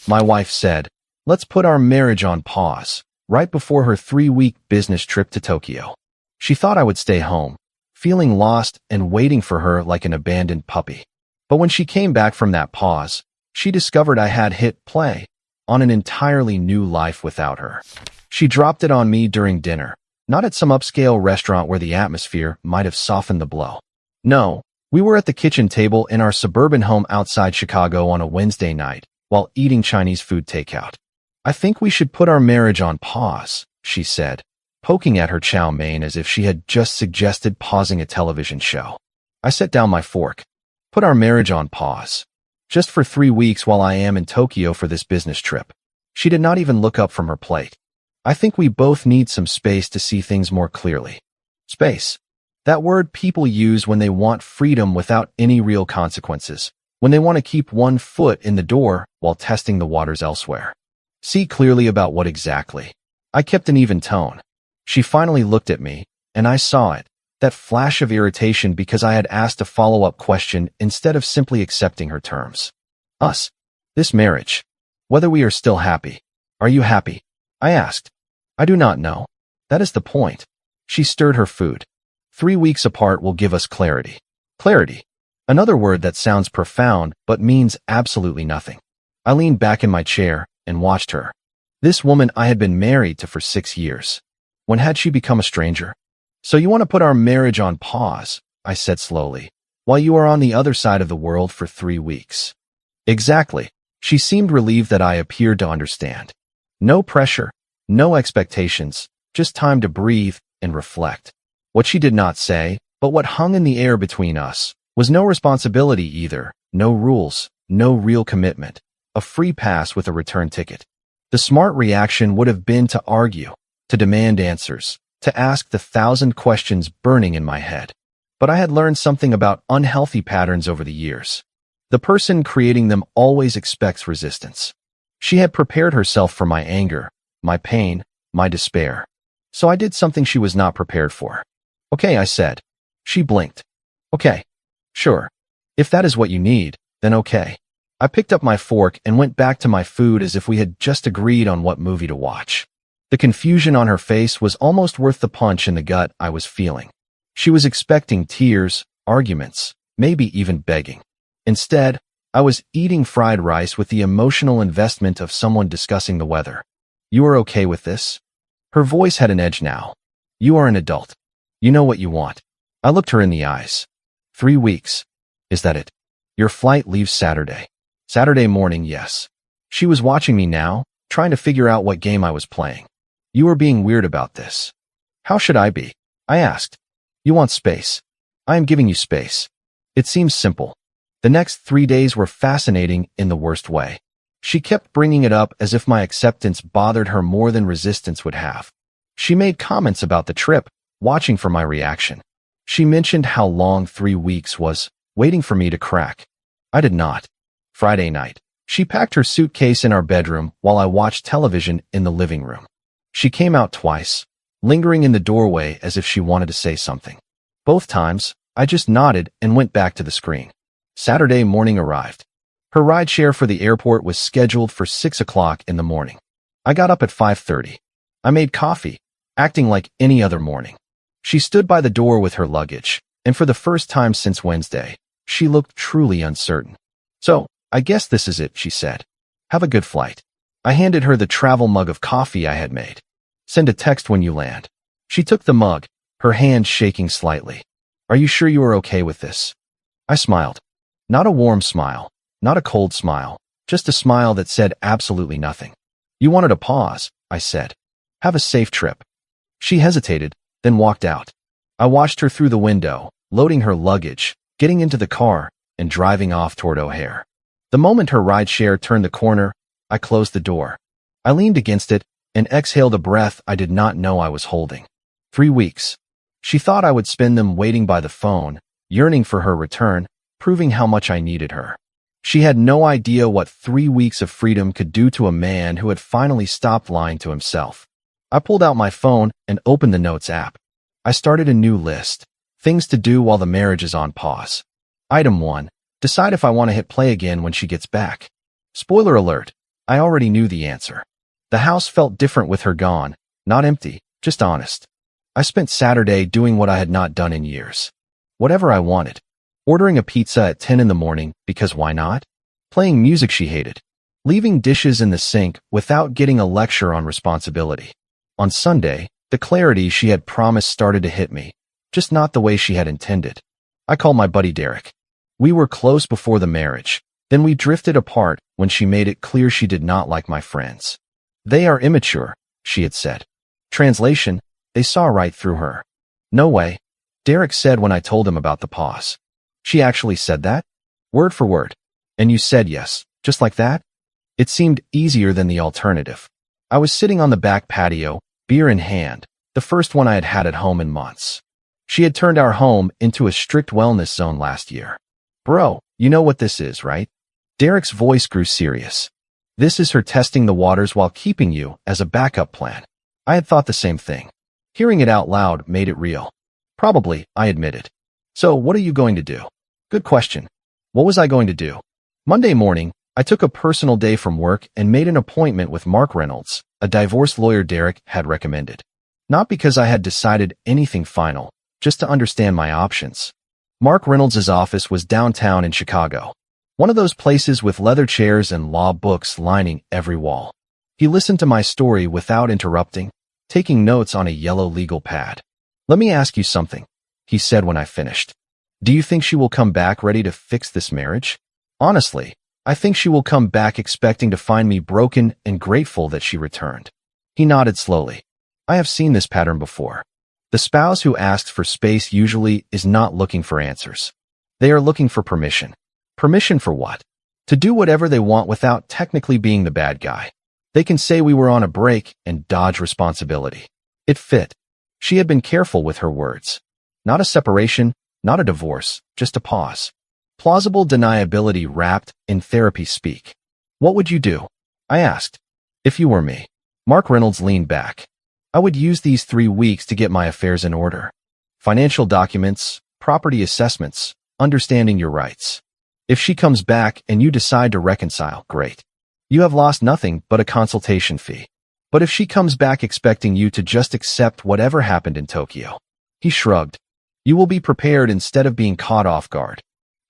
My wife said, "Let's put our marriage on pause," right before her 3-week business trip to Tokyo. She thought I would stay home, feeling lost and waiting for her like an abandoned puppy. But when she came back from that pause, she discovered I had hit play on an entirely new life without her. She dropped it on me during dinner, not at some upscale restaurant where the atmosphere might have softened the blow. No, we were at the kitchen table in our suburban home outside Chicago on a Wednesday night while eating Chinese food takeout. "I think we should put our marriage on pause," she said, poking at her chow mein as if she had just suggested pausing a television show. I set down my fork. "Put our marriage on pause. Just for 3 weeks while I am in Tokyo for this business trip." She did not even look up from her plate. "I think we both need some space to see things more clearly." Space. That word people use when they want freedom without any real consequences, when they want to keep one foot in the door while testing the waters elsewhere. See clearly about what exactly? I kept an even tone. She finally looked at me, and I saw it, that flash of irritation because I had asked a follow-up question instead of simply accepting her terms. "Us. This marriage. Whether we are still happy. Are you happy?" I asked. "I do not know. That is the point." She stirred her food. 3 weeks apart will give us clarity." Clarity. Another word that sounds profound but means absolutely nothing. I leaned back in my chair and watched her. This woman I had been married to for 6 years. When had she become a stranger? "So you want to put our marriage on pause," I said slowly, "while you are on the other side of the world for 3 weeks. Exactly. She seemed relieved that I appeared to understand. No pressure, no expectations, just time to breathe and reflect. What she did not say, but what hung in the air between us, was no responsibility either, no rules, no real commitment, a free pass with a return ticket. The smart reaction would have been to argue, to demand answers, to ask the 1,000 questions burning in my head. But I had learned something about unhealthy patterns over the years. The person creating them always expects resistance. She had prepared herself for my anger, my pain, my despair. So I did something she was not prepared for. "Okay," I said. She blinked. "Okay. Sure. If that is what you need, then okay." I picked up my fork and went back to my food as if we had just agreed on what movie to watch. The confusion on her face was almost worth the punch in the gut I was feeling. She was expecting tears, arguments, maybe even begging. Instead, I was eating fried rice with the emotional investment of someone discussing the weather. "You are okay with this?" Her voice had an edge now. "You are an adult. You know what you want." I looked her in the eyes. 3 weeks. Is that it? Your flight leaves Saturday. Saturday morning, yes. She was watching me now, trying to figure out what game I was playing. "You are being weird about this." "How should I be?" I asked. "You want space. I am giving you space." It seems simple. The next 3 days were fascinating in the worst way. She kept bringing it up as if my acceptance bothered her more than resistance would have. She made comments about the trip, watching for my reaction. She mentioned how long 3 weeks was, waiting for me to crack. I did not. Friday night, she packed her suitcase in our bedroom while I watched television in the living room. She came out twice, lingering in the doorway as if she wanted to say something. Both times, I just nodded and went back to the screen. Saturday morning arrived. Her rideshare for the airport was scheduled for 6 o'clock in the morning. I got up at 5:30. I made coffee, acting like any other morning. She stood by the door with her luggage, and for the first time since Wednesday, she looked truly uncertain. "So, I guess this is it," she said. "Have a good flight." I handed her the travel mug of coffee I had made. "Send a text when you land." She took the mug, her hand shaking slightly. "Are you sure you are okay with this?" I smiled. Not a warm smile, not a cold smile, just a smile that said absolutely nothing. "You wanted a pause," I said. "Have a safe trip." She hesitated, then walked out. I watched her through the window, loading her luggage, getting into the car, and driving off toward O'Hare. The moment her rideshare turned the corner, I closed the door. I leaned against it and exhaled a breath I did not know I was holding. 3 weeks. She thought I would spend them waiting by the phone, yearning for her return, proving how much I needed her. She had no idea what 3 weeks of freedom could do to a man who had finally stopped lying to himself. I pulled out my phone and opened the Notes app. I started a new list. Things to do while the marriage is on pause. Item 1. Decide if I want to hit play again when she gets back. Spoiler alert. I already knew the answer. The house felt different with her gone, not empty, just honest. I spent Saturday doing what I had not done in years. Whatever I wanted. Ordering a pizza at 10 in the morning, because why not? Playing music she hated. Leaving dishes in the sink without getting a lecture on responsibility. On Sunday, the clarity she had promised started to hit me, just not the way she had intended. I called my buddy Derek. We were close before the marriage, then we drifted apart when she made it clear she did not like my friends. They are immature, she had said. Translation, they saw right through her. No way, Derek said when I told him about the pause. She actually said that? Word for word. And you said yes, just like that? It seemed easier than the alternative. I was sitting on the back patio, beer in hand, the first one I had had at home in months. She had turned our home into a strict wellness zone last year. Bro, you know what this is, right? Derek's voice grew serious. This is her testing the waters while keeping you as a backup plan. I had thought the same thing. Hearing it out loud made it real. Probably, I admitted. So, what are you going to do? Good question. What was I going to do? Monday morning, I took a personal day from work and made an appointment with Mark Reynolds, a divorce lawyer Derek had recommended. Not because I had decided anything final, just to understand my options. Mark Reynolds' office was downtown in Chicago. One of those places with leather chairs and law books lining every wall. He listened to my story without interrupting, taking notes on a yellow legal pad. Let me ask you something, he said when I finished. Do you think she will come back ready to fix this marriage? Honestly, I think she will come back expecting to find me broken and grateful that she returned. He nodded slowly. I have seen this pattern before. The spouse who asks for space usually is not looking for answers. They are looking for permission. Permission for what? To do whatever they want without technically being the bad guy. They can say we were on a break and dodge responsibility. It fit. She had been careful with her words. Not a separation, not a divorce, just a pause. Plausible deniability wrapped in therapy speak. What would you do? I asked. If you were me. Mark Reynolds leaned back. I would use these 3 weeks to get my affairs in order. Financial documents, property assessments, understanding your rights. If she comes back and you decide to reconcile, great. You have lost nothing but a consultation fee. But if she comes back expecting you to just accept whatever happened in Tokyo, he shrugged. You will be prepared instead of being caught off guard.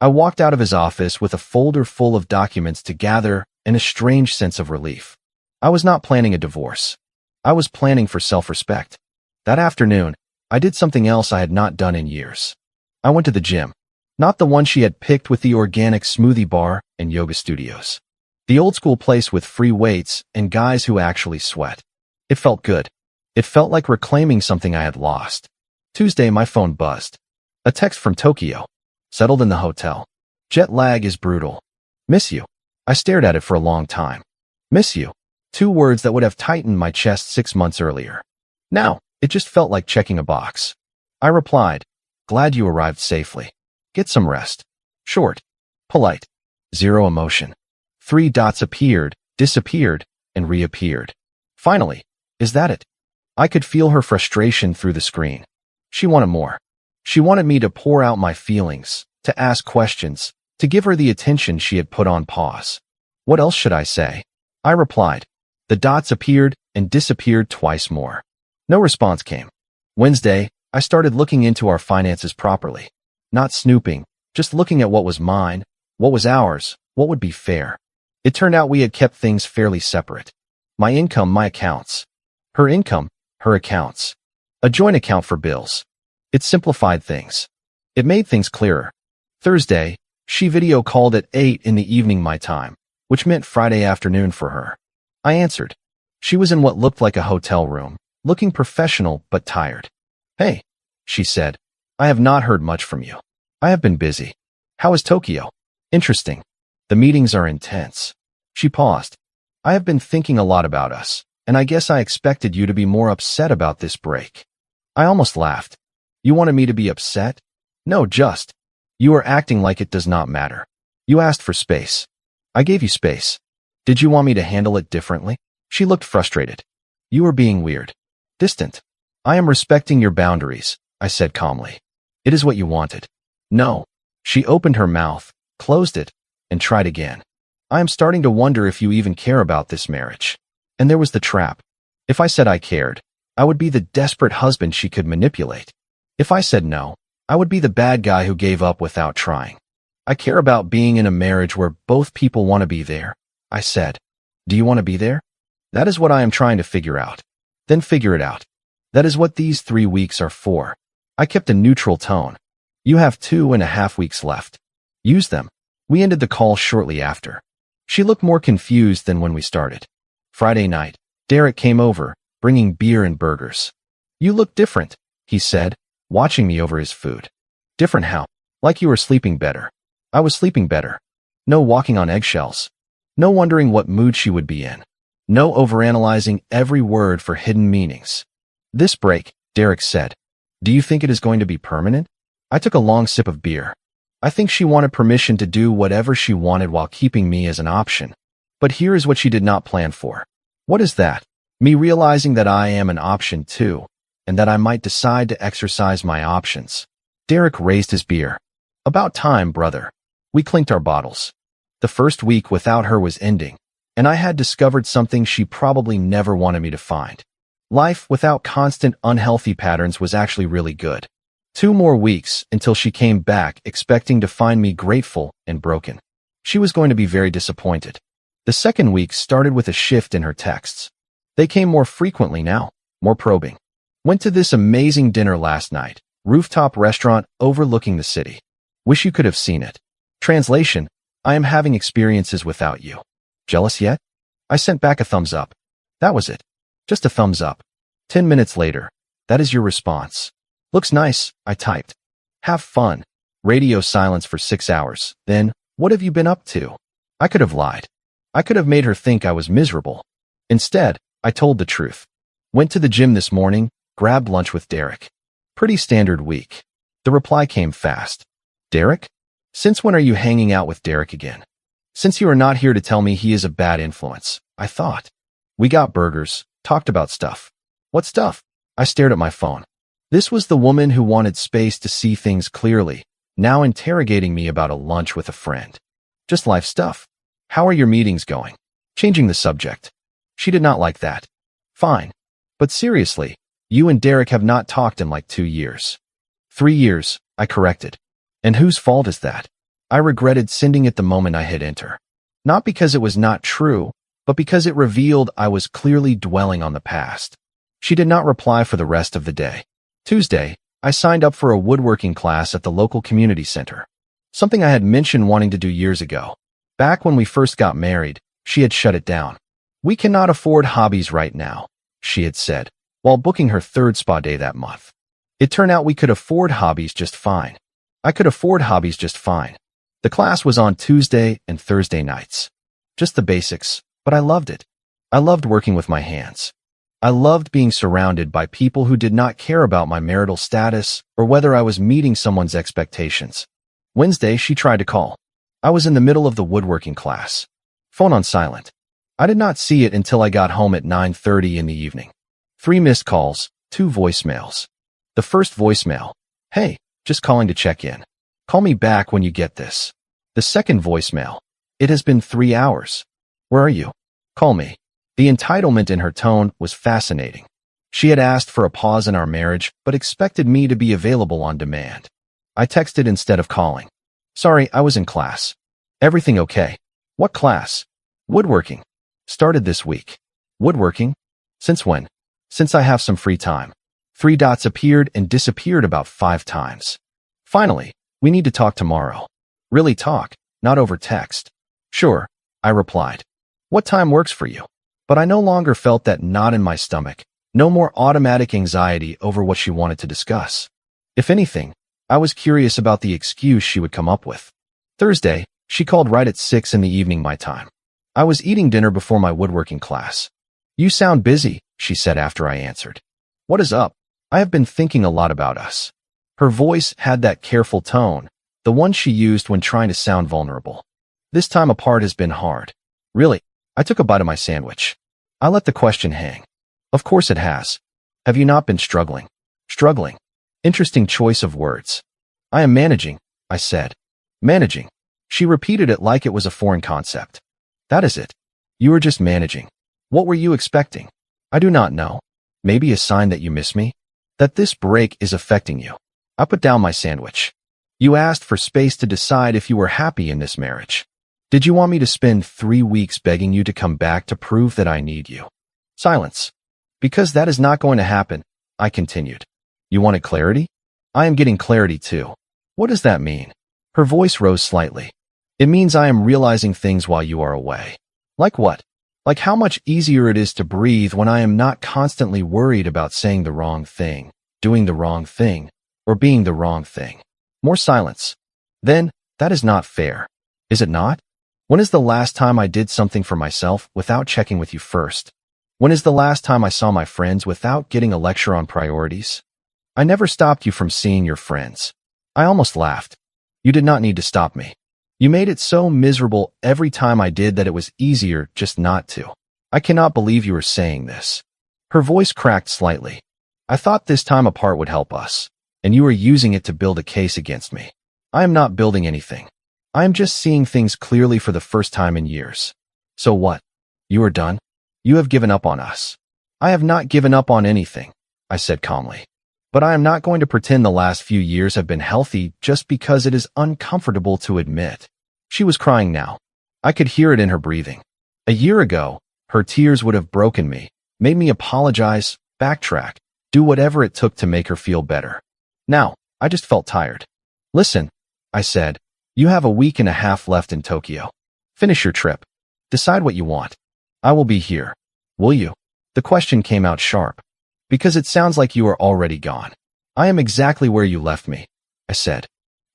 I walked out of his office with a folder full of documents to gather and a strange sense of relief. I was not planning a divorce. I was planning for self-respect. That afternoon, I did something else I had not done in years. I went to the gym. Not the one she had picked with the organic smoothie bar and yoga studios. The old-school place with free weights and guys who actually sweat. It felt good. It felt like reclaiming something I had lost. Tuesday, my phone buzzed. A text from Tokyo. Settled in the hotel. Jet lag is brutal. Miss you. I stared at it for a long time. Miss you. 2 words that would have tightened my chest 6 months earlier. Now, it just felt like checking a box. I replied, glad you arrived safely. Get some rest. Short. Polite. Zero emotion. 3 dots appeared, disappeared, and reappeared. Finally, is that it? I could feel her frustration through the screen. She wanted more. She wanted me to pour out my feelings, to ask questions, to give her the attention she had put on pause. What else should I say? I replied. The dots appeared and disappeared twice more. No response came. Wednesday, I started looking into our finances properly. Not snooping, just looking at what was mine, what was ours, what would be fair. It turned out we had kept things fairly separate. My income, my accounts. Her income, her accounts. A joint account for bills. It simplified things. It made things clearer. Thursday, she video called at 8 in the evening my time, which meant Friday afternoon for her. I answered. She was in what looked like a hotel room, looking professional but tired. Hey, she said. I have not heard much from you. I have been busy. How is Tokyo? Interesting. The meetings are intense. She paused. I have been thinking a lot about us, and I guess I expected you to be more upset about this break. I almost laughed. You wanted me to be upset? No, just. You are acting like it does not matter. You asked for space. I gave you space. Did you want me to handle it differently? She looked frustrated. You are being weird. Distant. I am respecting your boundaries, I said calmly. It is what you wanted. No. She opened her mouth, closed it, and tried again. I am starting to wonder if you even care about this marriage. And there was the trap. If I said I cared, I would be the desperate husband she could manipulate. If I said no, I would be the bad guy who gave up without trying. I care about being in a marriage where both people want to be there, I said. Do you want to be there? That is what I am trying to figure out. Then figure it out. That is what these 3 weeks are for. I kept a neutral tone. You have 2.5 weeks left. Use them. We ended the call shortly after. She looked more confused than when we started. Friday night, Derek came over, bringing beer and burgers. You look different, he said, watching me over his food. Different how? Like you were sleeping better. I was sleeping better. No walking on eggshells. No wondering what mood she would be in. No overanalyzing every word for hidden meanings. This break, Derek said. Do you think it is going to be permanent? I took a long sip of beer. I think she wanted permission to do whatever she wanted while keeping me as an option. But here is what she did not plan for. What is that? Me realizing that I am an option too, and that I might decide to exercise my options. Derek raised his beer. About time, brother. We clinked our bottles. The first week without her was ending, and I had discovered something she probably never wanted me to find. Life without constant unhealthy patterns was actually really good. 2 more weeks until she came back expecting to find me grateful and broken. She was going to be very disappointed. The second week started with a shift in her texts. They came more frequently now, more probing. Went to this amazing dinner last night, rooftop restaurant overlooking the city. Wish you could have seen it. Translation, I am having experiences without you. Jealous yet? I sent back a thumbs up. That was it. Just a thumbs up. 10 minutes later, that is your response. Looks nice, I typed. Have fun. Radio silence for 6 hours. Then, what have you been up to? I could have lied. I could have made her think I was miserable. Instead, I told the truth. Went to the gym this morning, grabbed lunch with Derek. Pretty standard week. The reply came fast. Derek? Since when are you hanging out with Derek again? Since you are not here to tell me he is a bad influence, I thought. We got burgers, talked about stuff. What stuff? I stared at my phone. This was the woman who wanted space to see things clearly, now interrogating me about a lunch with a friend. Just life stuff. How are your meetings going? Changing the subject. She did not like that. Fine. But seriously, you and Derek have not talked in like 2 years. 3 years, I corrected. And whose fault is that? I regretted sending it the moment I hit enter. Not because it was not true, but because it revealed I was clearly dwelling on the past. She did not reply for the rest of the day. Tuesday, I signed up for a woodworking class at the local community center. Something I had mentioned wanting to do years ago. Back when we first got married, she had shut it down. We cannot afford hobbies right now, she had said, while booking her 3rd spa day that month. It turned out we could afford hobbies just fine. I could afford hobbies just fine. The class was on Tuesday and Thursday nights. Just the basics, but I loved it. I loved working with my hands. I loved being surrounded by people who did not care about my marital status or whether I was meeting someone's expectations. Wednesday, she tried to call. I was in the middle of the woodworking class. Phone on silent. I did not see it until I got home at 9:30 in the evening. 3 missed calls, 2 voicemails. The first voicemail. Hey, just calling to check in. Call me back when you get this. The second voicemail. It has been 3 hours. Where are you? Call me. The entitlement in her tone was fascinating. She had asked for a pause in our marriage, but expected me to be available on demand. I texted instead of calling. Sorry, I was in class. Everything okay? What class? Woodworking. Started this week. Woodworking? Since when? Since I have some free time. 3 dots appeared and disappeared about 5 times. Finally, we need to talk tomorrow. Really talk, not over text. Sure, I replied. What time works for you? But I no longer felt that knot in my stomach, no more automatic anxiety over what she wanted to discuss. If anything, I was curious about the excuse she would come up with. Thursday, she called right at 6 in the evening my time. I was eating dinner before my woodworking class. You sound busy, she said after I answered. What is up? I have been thinking a lot about us. Her voice had that careful tone, the one she used when trying to sound vulnerable. This time apart has been hard. Really, I took a bite of my sandwich. I let the question hang. Of course it has. Have you not been struggling? Struggling. Interesting choice of words. I am managing, I said. Managing. She repeated it like it was a foreign concept. That is it. You were just managing. What were you expecting? I do not know. Maybe a sign that you miss me? That this break is affecting you. I put down my sandwich. You asked for space to decide if you were happy in this marriage. Did you want me to spend 3 weeks begging you to come back to prove that I need you? Silence. Because that is not going to happen, I continued. You wanted clarity? I am getting clarity too. What does that mean? Her voice rose slightly. It means I am realizing things while you are away. Like what? Like how much easier it is to breathe when I am not constantly worried about saying the wrong thing, doing the wrong thing, or being the wrong thing. More silence. Then, that is not fair. Is it not? When is the last time I did something for myself without checking with you first? When is the last time I saw my friends without getting a lecture on priorities? I never stopped you from seeing your friends. I almost laughed. You did not need to stop me. You made it so miserable every time I did that it was easier just not to. I cannot believe you are saying this. Her voice cracked slightly. I thought this time apart would help us, and you are using it to build a case against me. I am not building anything. I am just seeing things clearly for the first time in years. So what? You are done? You have given up on us. I have not given up on anything, I said calmly. But I am not going to pretend the last few years have been healthy just because it is uncomfortable to admit. She was crying now. I could hear it in her breathing. A year ago, her tears would have broken me, made me apologize, backtrack, do whatever it took to make her feel better. Now, I just felt tired. Listen, I said. You have a week and a half left in Tokyo. Finish your trip. Decide what you want. I will be here. Will you? The question came out sharp. Because it sounds like you are already gone. I am exactly where you left me, I said.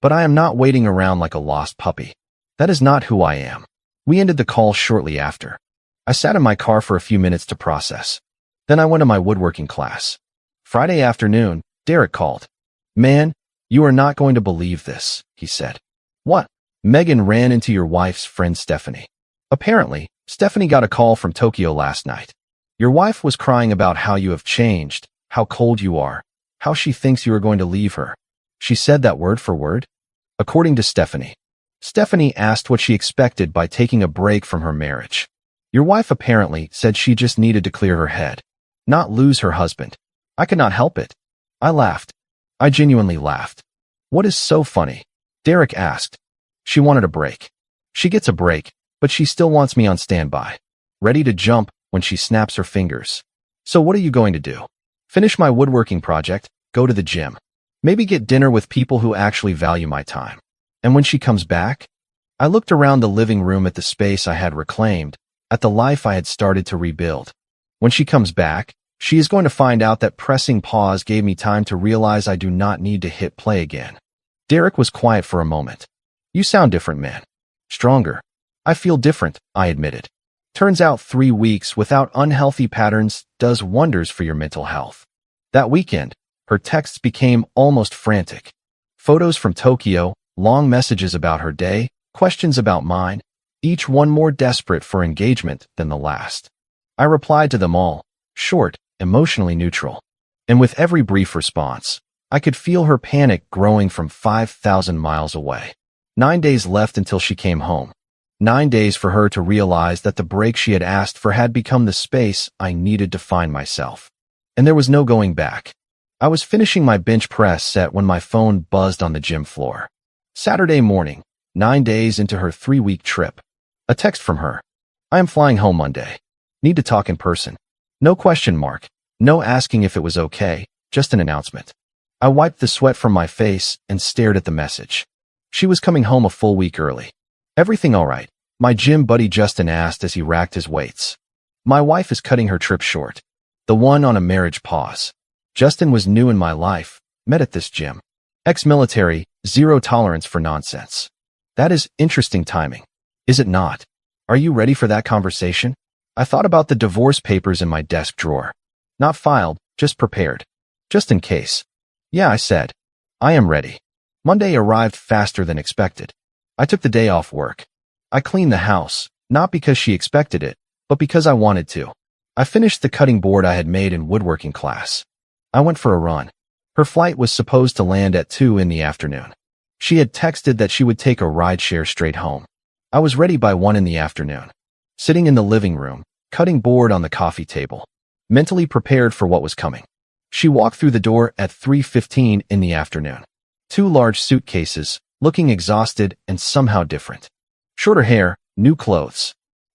But I am not waiting around like a lost puppy. That is not who I am. We ended the call shortly after. I sat in my car for a few minutes to process. Then I went to my woodworking class. Friday afternoon, Derek called. Man, you are not going to believe this, he said. What? Megan ran into your wife's friend Stephanie. Apparently, Stephanie got a call from Tokyo last night. Your wife was crying about how you have changed, how cold you are, how she thinks you are going to leave her. She said that word for word? According to Stephanie. Stephanie asked what she expected by taking a break from her marriage. Your wife apparently said she just needed to clear her head, not lose her husband. I could not help it. I laughed. I genuinely laughed. What is so funny? Derek asked. She wanted a break. She gets a break, but she still wants me on standby, ready to jump when she snaps her fingers. So what are you going to do? Finish my woodworking project, go to the gym, maybe get dinner with people who actually value my time. And when she comes back? I looked around the living room at the space I had reclaimed, at the life I had started to rebuild. When she comes back, she is going to find out that pressing pause gave me time to realize I do not need to hit play again. Derek was quiet for a moment. You sound different, man. Stronger. I feel different, I admitted. Turns out 3 weeks without unhealthy patterns does wonders for your mental health. That weekend, her texts became almost frantic. Photos from Tokyo, long messages about her day, questions about mine, each one more desperate for engagement than the last. I replied to them all, short, emotionally neutral. And with every brief response, I could feel her panic growing from 5,000 miles away. 9 days left until she came home. 9 days for her to realize that the break she had asked for had become the space I needed to find myself. And there was no going back. I was finishing my bench press set when my phone buzzed on the gym floor. Saturday morning, 9 days into her 3-week trip. A text from her. I am flying home Monday. Need to talk in person. No question mark. No asking if it was okay, just an announcement. I wiped the sweat from my face and stared at the message. She was coming home a full week early. Everything all right? My gym buddy Justin asked as he racked his weights. My wife is cutting her trip short. The one on a marriage pause. Justin was new in my life, met at this gym. Ex-military, zero tolerance for nonsense. That is interesting timing. Is it not? Are you ready for that conversation? I thought about the divorce papers in my desk drawer. Not filed, just prepared. Just in case. Yeah, I said. I am ready. Monday arrived faster than expected. I took the day off work. I cleaned the house, not because she expected it, but because I wanted to. I finished the cutting board I had made in woodworking class. I went for a run. Her flight was supposed to land at 2 in the afternoon. She had texted that she would take a rideshare straight home. I was ready by 1 in the afternoon. sitting in the living room, cutting board on the coffee table, mentally prepared for what was coming. She walked through the door at 3:15 in the afternoon. 2 large suitcases, looking exhausted and somehow different. Shorter hair, new clothes.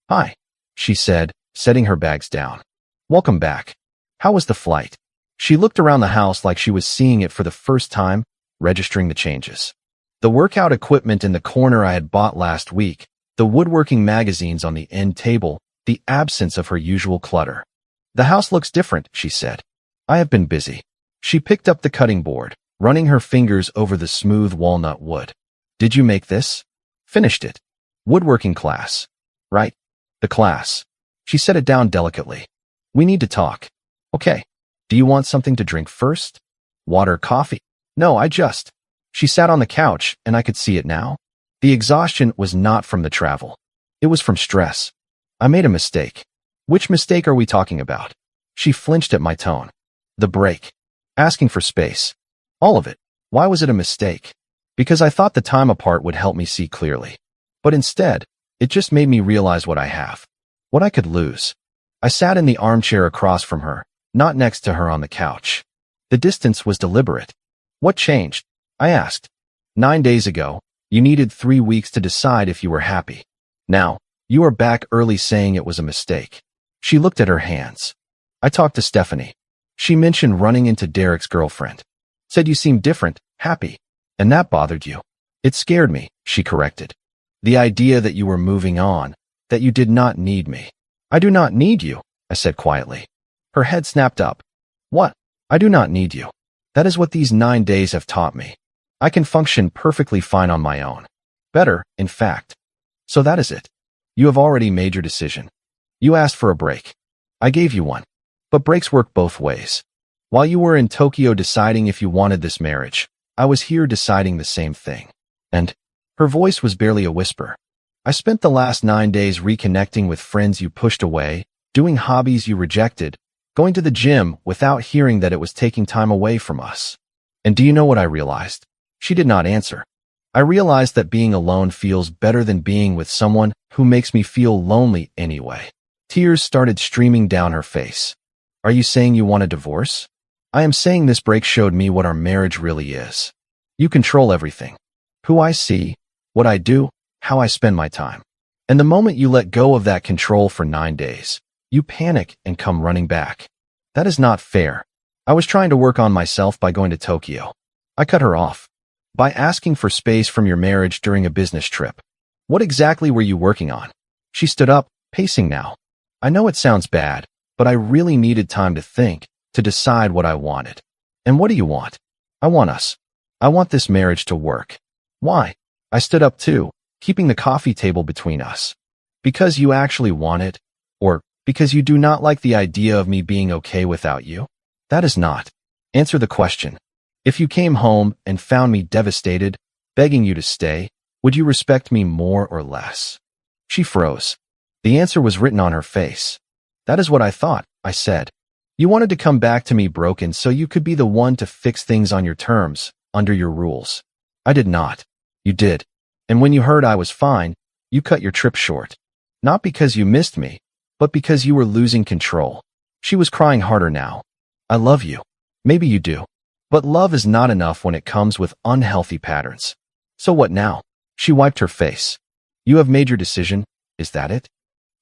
"Hi," she said, setting her bags down. "Welcome back. How was the flight?" She looked around the house like she was seeing it for the first time, registering the changes. The workout equipment in the corner I had bought last week, the woodworking magazines on the end table, the absence of her usual clutter. "The house looks different," she said. "I have been busy." She picked up the cutting board, running her fingers over the smooth walnut wood. "Did you make this?" "Finished it." "Woodworking class." "Right. The class." She set it down delicately. "We need to talk." "Okay. Do you want something to drink first? Water, coffee?" "No, I just..." She sat on the couch, and I could see it now. The exhaustion was not from the travel. It was from stress. "I made a mistake." "Which mistake are we talking about?" She flinched at my tone. "The break. Asking for space. All of it." "Why was it a mistake?" "Because I thought the time apart would help me see clearly. But instead, it just made me realize what I have. What I could lose." I sat in the armchair across from her, not next to her on the couch. The distance was deliberate. "What changed?" I asked. 9 days ago, you needed 3 weeks to decide if you were happy. Now, you are back early saying it was a mistake." She looked at her hands. "I talked to Stephanie. She mentioned running into Derek's girlfriend. Said you seemed different, happy. And that bothered you." "It scared me," she corrected. "The idea that you were moving on, that you did not need me." "I do not need you," I said quietly. Her head snapped up. "What? I do not need you. That is what these 9 days have taught me. I can function perfectly fine on my own. Better, in fact." "So that is it. You have already made your decision. You asked for a break. I gave you one. But breaks work both ways. While you were in Tokyo deciding if you wanted this marriage, I was here deciding the same thing. And..." Her voice was barely a whisper. "I spent the last 9 days reconnecting with friends you pushed away, doing hobbies you rejected, going to the gym without hearing that it was taking time away from us. And do you know what I realized?" She did not answer. "I realized that being alone feels better than being with someone who makes me feel lonely anyway." Tears started streaming down her face. "Are you saying you want a divorce?" "I am saying this break showed me what our marriage really is. You control everything. Who I see, what I do, how I spend my time. And the moment you let go of that control for 9 days, you panic and come running back. That is not fair. I was trying to work on myself by going to Tokyo." I cut her off. "By asking for space from your marriage during a business trip. What exactly were you working on?" She stood up, pacing now. "I know it sounds bad, but I really needed time to think, to decide what I wanted." "And what do you want?" "I want us. I want this marriage to work." "Why?" I stood up too, keeping the coffee table between us. "Because you actually want it? Or because you do not like the idea of me being okay without you?" "That is not." "Answer the question. If you came home and found me devastated, begging you to stay, would you respect me more or less?" She froze. The answer was written on her face. "That is what I thought," I said. "You wanted to come back to me broken so you could be the one to fix things on your terms, under your rules." "I did not." "You did. And when you heard I was fine, you cut your trip short. Not because you missed me, but because you were losing control." She was crying harder now. "I love you. Maybe you do. But love is not enough when it comes with unhealthy patterns. So what now?" She wiped her face. "You have made your decision, is that it?"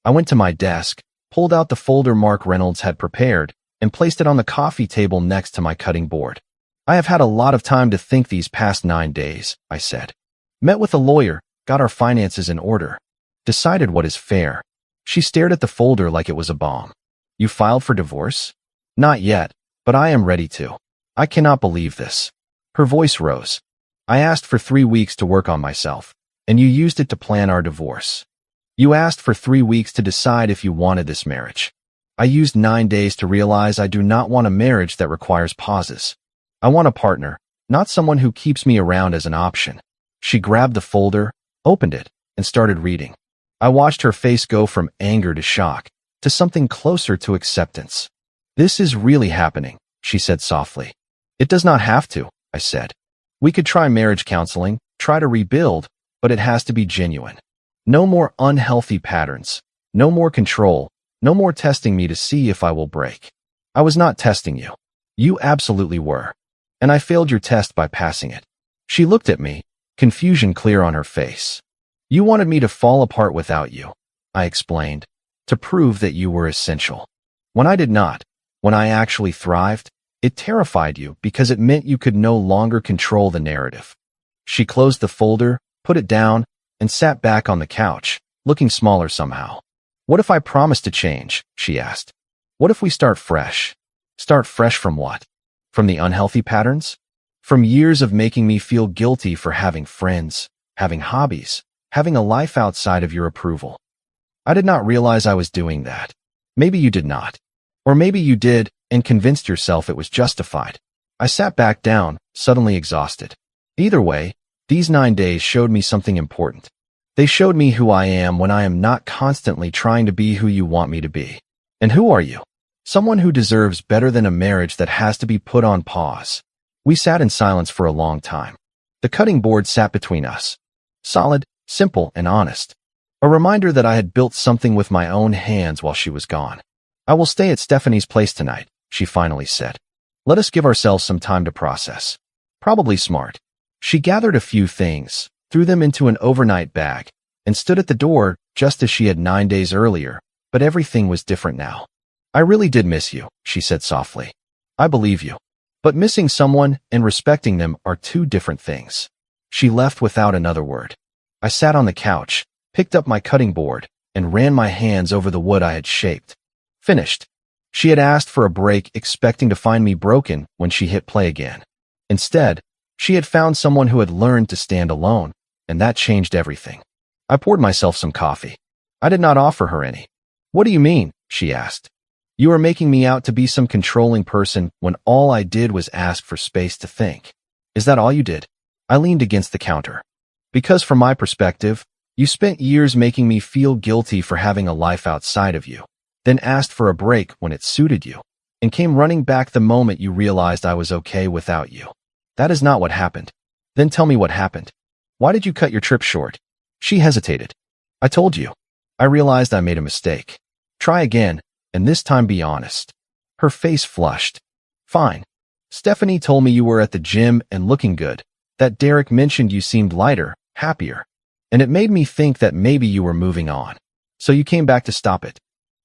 I went to my desk, pulled out the folder Mark Reynolds had prepared, and placed it on the coffee table next to my cutting board. "I have had a lot of time to think these past 9 days," I said. "Met with a lawyer, got our finances in order. Decided what is fair." She stared at the folder like it was a bomb. "You filed for divorce?" "Not yet, but I am ready to." "I cannot believe this." Her voice rose. "I asked for 3 weeks to work on myself, and you used it to plan our divorce. You asked for 3 weeks to decide if you wanted this marriage. I used 9 days to realize I do not want a marriage that requires pauses. I want a partner, not someone who keeps me around as an option." She grabbed the folder, opened it, and started reading. I watched her face go from anger to shock, to something closer to acceptance. "This is really happening," she said softly. "It does not have to," I said. "We could try marriage counseling, try to rebuild, but it has to be genuine. No more unhealthy patterns. No more control. No more testing me to see if I will break. I was not testing you. You absolutely were. And I failed your test by passing it. She looked at me, confusion clear on her face. You wanted me to fall apart without you, I explained, to prove that you were essential. When I did not, when I actually thrived, it terrified you because it meant you could no longer control the narrative. She closed the folder, put it down, and sat back on the couch, looking smaller somehow. What if I promise to change? She asked. What if we start fresh? Start fresh from what? From the unhealthy patterns? From years of making me feel guilty for having friends, having hobbies, having a life outside of your approval. I did not realize I was doing that. Maybe you did not. Or maybe you did and convinced yourself it was justified. I sat back down, suddenly exhausted. Either way, these 9 days showed me something important. They showed me who I am when I am not constantly trying to be who you want me to be. And who are you? Someone who deserves better than a marriage that has to be put on pause. We sat in silence for a long time. The cutting board sat between us. Solid, simple, and honest. A reminder that I had built something with my own hands while she was gone. I will stay at Stephanie's place tonight, she finally said. Let us give ourselves some time to process. Probably smart. She gathered a few things, threw them into an overnight bag, and stood at the door just as she had 9 days earlier, but everything was different now. I really did miss you, she said softly. I believe you. But missing someone and respecting them are two different things. She left without another word. I sat on the couch, picked up my cutting board, and ran my hands over the wood I had shaped. Finished. She had asked for a break, expecting to find me broken when she hit play again. Instead, she had found someone who had learned to stand alone, and that changed everything. I poured myself some coffee. I did not offer her any. What do you mean? She asked. You are making me out to be some controlling person when all I did was ask for space to think. Is that all you did? I leaned against the counter. Because from my perspective, you spent years making me feel guilty for having a life outside of you, then asked for a break when it suited you, and came running back the moment you realized I was okay without you. That is not what happened. Then tell me what happened. Why did you cut your trip short? She hesitated. I told you. I realized I made a mistake. Try again, and this time be honest. Her face flushed. Fine. Stephanie told me you were at the gym and looking good, that Derek mentioned you seemed lighter, happier, and it made me think that maybe you were moving on. So you came back to stop it.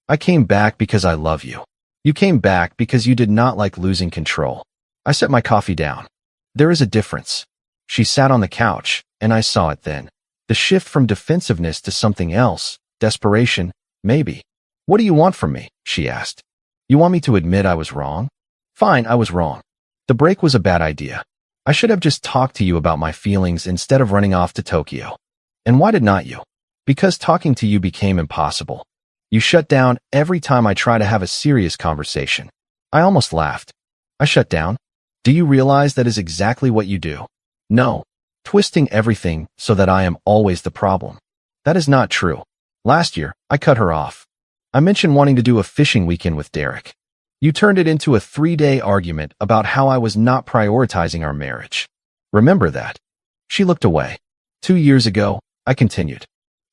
I came back because I love you. You came back because you did not like losing control. I set my coffee down. There is a difference. She sat on the couch, and I saw it then. The shift from defensiveness to something else, desperation, maybe. What do you want from me? She asked. You want me to admit I was wrong? Fine, I was wrong. The break was a bad idea. I should have just talked to you about my feelings instead of running off to Tokyo. And why did not you? Because talking to you became impossible. You shut down every time I try to have a serious conversation. I almost laughed. I shut down? Do you realize that is exactly what you do? No. Twisting everything so that I am always the problem. That is not true. Last year, I cut her off. I mentioned wanting to do a fishing weekend with Derek. You turned it into a 3-day argument about how I was not prioritizing our marriage. Remember that? She looked away. 2 years ago, I continued.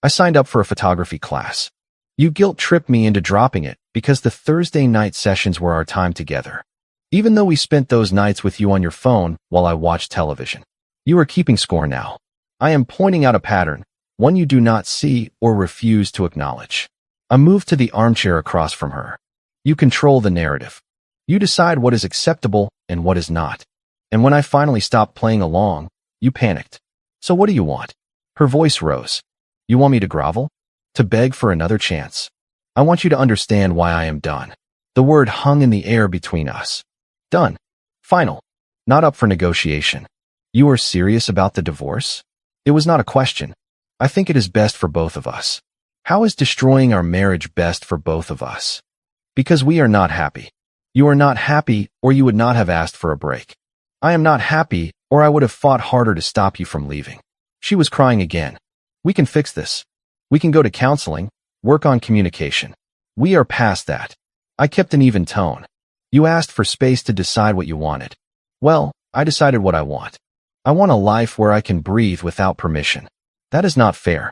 I signed up for a photography class. You guilt-tripped me into dropping it because the Thursday night sessions were our time together. Even though we spent those nights with you on your phone while I watched television. You are keeping score now. I am pointing out a pattern, one you do not see or refuse to acknowledge. I moved to the armchair across from her. You control the narrative. You decide what is acceptable and what is not. And when I finally stopped playing along, you panicked. So what do you want? Her voice rose. You want me to grovel? To beg for another chance? I want you to understand why I am done. The word hung in the air between us. Done. Final. Not up for negotiation. You are serious about the divorce? It was not a question. I think it is best for both of us. How is destroying our marriage best for both of us? Because we are not happy. You are not happy, or you would not have asked for a break. I am not happy, or I would have fought harder to stop you from leaving. She was crying again. We can fix this. We can go to counseling, work on communication. We are past that. I kept an even tone. You asked for space to decide what you wanted. Well, I decided what I want. I want a life where I can breathe without permission. That is not fair.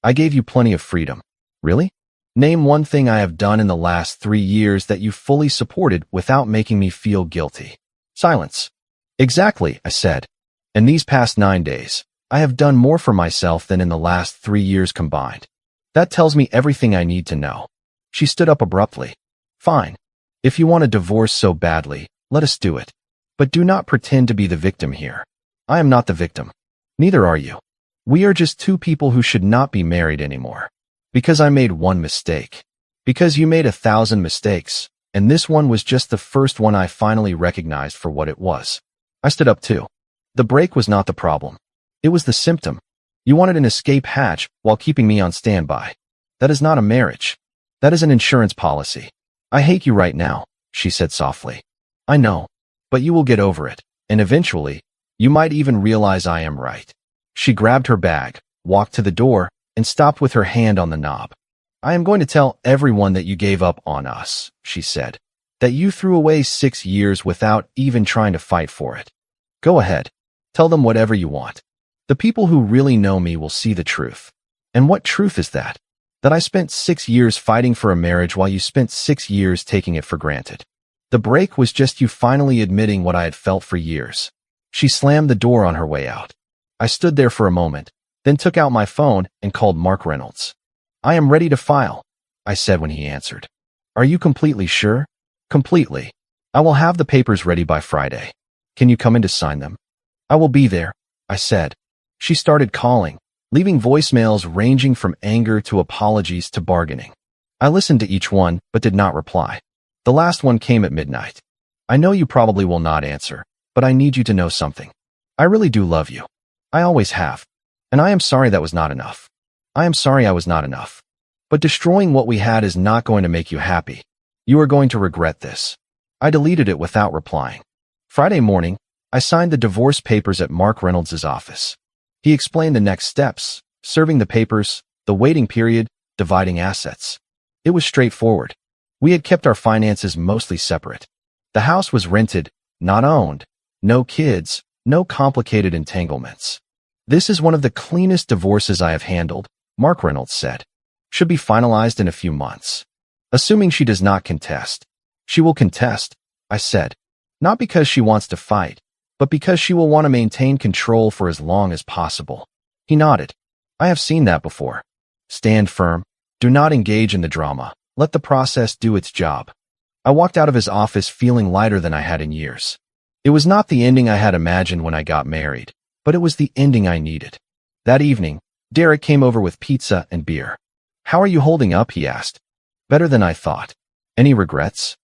I gave you plenty of freedom. Really? Name one thing I have done in the last 3 years that you fully supported without making me feel guilty. Silence. Exactly, I said. In these past 9 days, I have done more for myself than in the last 3 years combined. That tells me everything I need to know. She stood up abruptly. Fine. If you want a divorce so badly, let us do it. But do not pretend to be the victim here. I am not the victim. Neither are you. We are just two people who should not be married anymore. Because I made one mistake. Because you made 1,000 mistakes, and this one was just the first one I finally recognized for what it was. I stood up too. The break was not the problem. It was the symptom. You wanted an escape hatch while keeping me on standby. That is not a marriage. That is an insurance policy. I hate you right now, she said softly. I know, but you will get over it, and eventually, you might even realize I am right. She grabbed her bag, walked to the door, and stopped with her hand on the knob. I am going to tell everyone that you gave up on us, she said. That you threw away 6 years without even trying to fight for it. Go ahead. Tell them whatever you want. The people who really know me will see the truth. And what truth is that? That I spent 6 years fighting for a marriage while you spent 6 years taking it for granted. The break was just you finally admitting what I had felt for years. She slammed the door on her way out. I stood there for a moment, then took out my phone and called Mark Reynolds. I am ready to file, I said when he answered. Are you completely sure? Completely. I will have the papers ready by Friday. Can you come in to sign them? I will be there, I said. She started calling, leaving voicemails ranging from anger to apologies to bargaining. I listened to each one, but did not reply. The last one came at midnight. I know you probably will not answer, but I need you to know something. I really do love you. I always have. And I am sorry that was not enough. I am sorry I was not enough. But destroying what we had is not going to make you happy. You are going to regret this. I deleted it without replying. Friday morning, I signed the divorce papers at Mark Reynolds' office. He explained the next steps, serving the papers, the waiting period, dividing assets. It was straightforward. We had kept our finances mostly separate. The house was rented, not owned. No kids, no complicated entanglements. This is one of the cleanest divorces I have handled, Mark Reynolds said. Should be finalized in a few months. Assuming she does not contest. She will contest, I said. Not because she wants to fight, but because she will want to maintain control for as long as possible. He nodded. I have seen that before. Stand firm. Do not engage in the drama. Let the process do its job. I walked out of his office feeling lighter than I had in years. It was not the ending I had imagined when I got married, but it was the ending I needed. That evening, Derek came over with pizza and beer. How are you holding up? He asked. Better than I thought. Any regrets?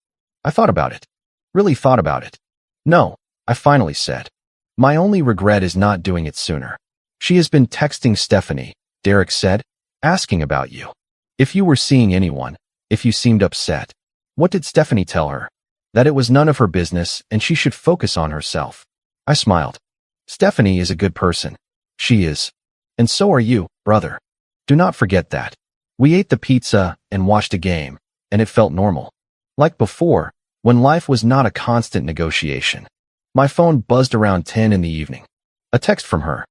I thought about it. Really thought about it. No, I finally said. My only regret is not doing it sooner. She has been texting Stephanie, Derek said, asking about you. If you were seeing anyone, if you seemed upset. What did Stephanie tell her? That it was none of her business and she should focus on herself. I smiled. Stephanie is a good person. She is. And so are you, brother. Do not forget that. We ate the pizza and watched a game, and it felt normal. Like before, when life was not a constant negotiation. My phone buzzed around 10 in the evening. A text from her.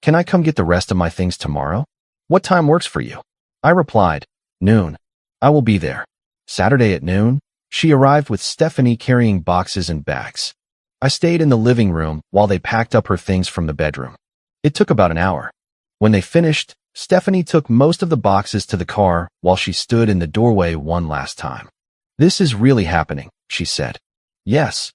Can I come get the rest of my things tomorrow? What time works for you? I replied, noon. I will be there. Saturday at noon? She arrived with Stephanie carrying boxes and bags. I stayed in the living room while they packed up her things from the bedroom. It took about an hour. When they finished, Stephanie took most of the boxes to the car while she stood in the doorway one last time. This is really happening, she said. Yes.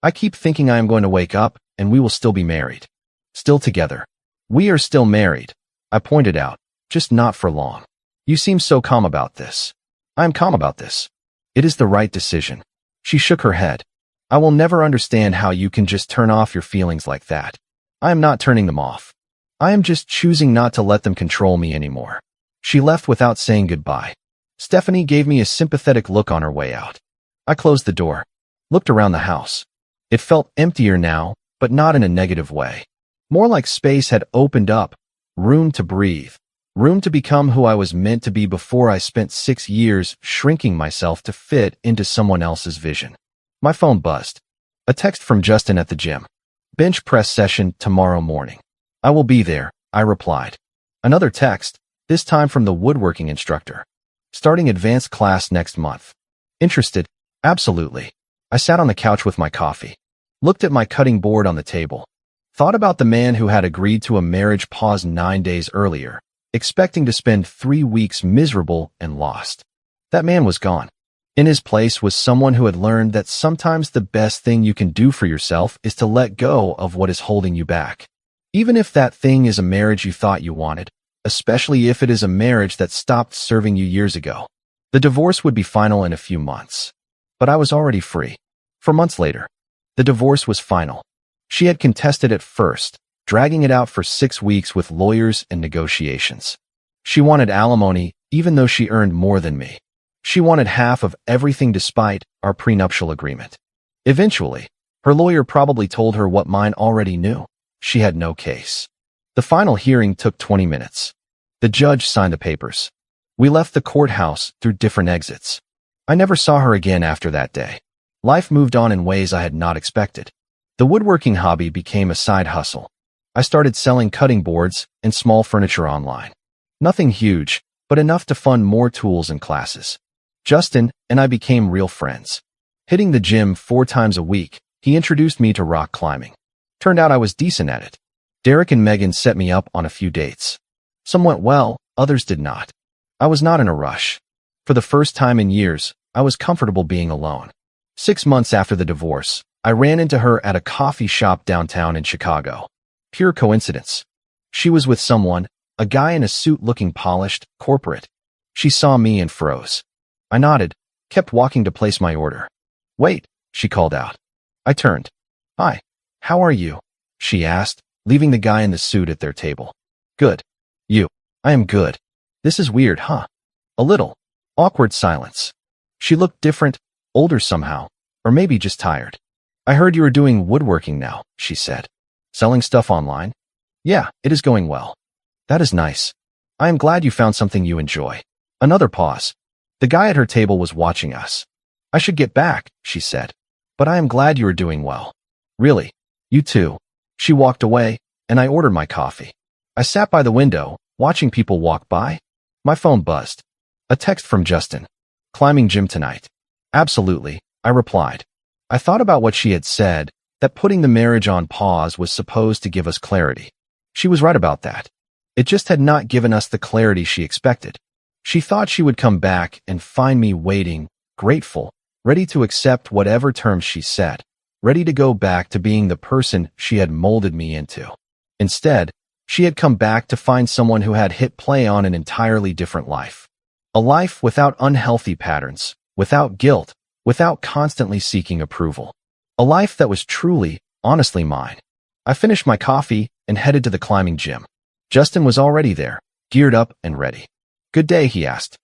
I keep thinking I am going to wake up and we will still be married. Still together. We are still married, I pointed out, just not for long. You seem so calm about this. I am calm about this. It is the right decision. She shook her head. I will never understand how you can just turn off your feelings like that. I am not turning them off. I am just choosing not to let them control me anymore. She left without saying goodbye. Stephanie gave me a sympathetic look on her way out. I closed the door, looked around the house. It felt emptier now, but not in a negative way. More like space had opened up, room to breathe, room to become who I was meant to be before I spent 6 years shrinking myself to fit into someone else's vision. My phone buzzed. A text from Justin at the gym. Bench press session tomorrow morning. I will be there, I replied. Another text, this time from the woodworking instructor. Starting advanced class next month. Interested? Absolutely. I sat on the couch with my coffee. Looked at my cutting board on the table. Thought about the man who had agreed to a marriage pause 9 days earlier, expecting to spend 3 weeks miserable and lost. That man was gone. In his place was someone who had learned that sometimes the best thing you can do for yourself is to let go of what is holding you back. Even if that thing is a marriage you thought you wanted, especially if it is a marriage that stopped serving you years ago. The divorce would be final in a few months. But I was already free. 4 months later, the divorce was final. She had contested it first, dragging it out for 6 weeks with lawyers and negotiations. She wanted alimony, even though she earned more than me. She wanted half of everything despite our prenuptial agreement. Eventually, her lawyer probably told her what mine already knew. She had no case. The final hearing took 20 minutes. The judge signed the papers. We left the courthouse through different exits. I never saw her again after that day. Life moved on in ways I had not expected. The woodworking hobby became a side hustle. I started selling cutting boards and small furniture online. Nothing huge, but enough to fund more tools and classes. Justin and I became real friends. Hitting the gym 4 times a week, he introduced me to rock climbing. Turned out I was decent at it. Derek and Megan set me up on a few dates. Some went well, others did not. I was not in a rush. For the first time in years, I was comfortable being alone. 6 months after the divorce, I ran into her at a coffee shop downtown in Chicago. Pure coincidence. She was with someone, a guy in a suit looking polished, corporate. She saw me and froze. I nodded, kept walking to place my order. Wait, she called out. I turned. Hi, how are you? She asked, leaving the guy in the suit at their table. Good. You. I am good. This is weird, huh? A little. Awkward silence. She looked different, older somehow, or maybe just tired. I heard you are doing woodworking now, she said. Selling stuff online? Yeah, it is going well. That is nice. I am glad you found something you enjoy. Another pause. The guy at her table was watching us. I should get back, she said. But I am glad you are doing well. Really? You too. She walked away, and I ordered my coffee. I sat by the window, watching people walk by. My phone buzzed. A text from Justin. Climbing gym tonight. Absolutely, I replied. I thought about what she had said, that putting the marriage on pause was supposed to give us clarity. She was right about that. It just had not given us the clarity she expected. She thought she would come back and find me waiting, grateful, ready to accept whatever terms she set, ready to go back to being the person she had molded me into. Instead, she had come back to find someone who had hit play on an entirely different life. A life without unhealthy patterns, without guilt, without constantly seeking approval. A life that was truly, honestly mine. I finished my coffee and headed to the climbing gym. Justin was already there, geared up and ready. Good day, he asked.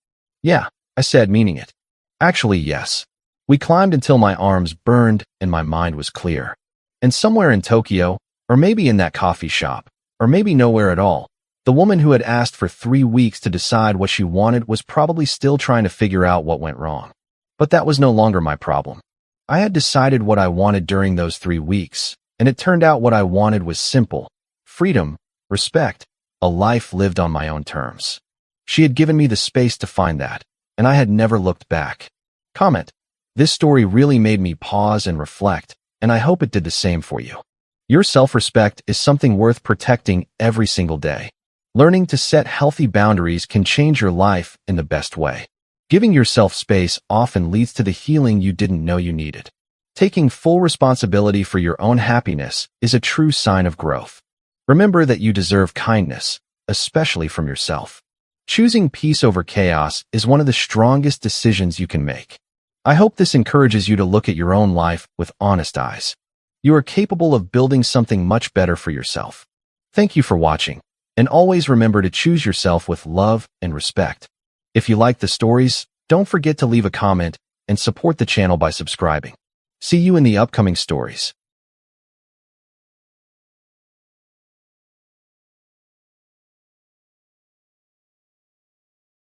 Yeah, I said, meaning it. Actually, yes. We climbed until my arms burned and my mind was clear. And somewhere in Tokyo, or maybe in that coffee shop, or maybe nowhere at all, the woman who had asked for 3 weeks to decide what she wanted was probably still trying to figure out what went wrong. But that was no longer my problem. I had decided what I wanted during those 3 weeks, and it turned out what I wanted was simple: freedom, respect, a life lived on my own terms. She had given me the space to find that, and I had never looked back. Comment. This story really made me pause and reflect, and I hope it did the same for you. Your self-respect is something worth protecting every single day. Learning to set healthy boundaries can change your life in the best way. Giving yourself space often leads to the healing you didn't know you needed. Taking full responsibility for your own happiness is a true sign of growth. Remember that you deserve kindness, especially from yourself. Choosing peace over chaos is one of the strongest decisions you can make. I hope this encourages you to look at your own life with honest eyes. You are capable of building something much better for yourself. Thank you for watching, and always remember to choose yourself with love and respect. If you like the stories, don't forget to leave a comment and support the channel by subscribing. See you in the upcoming stories.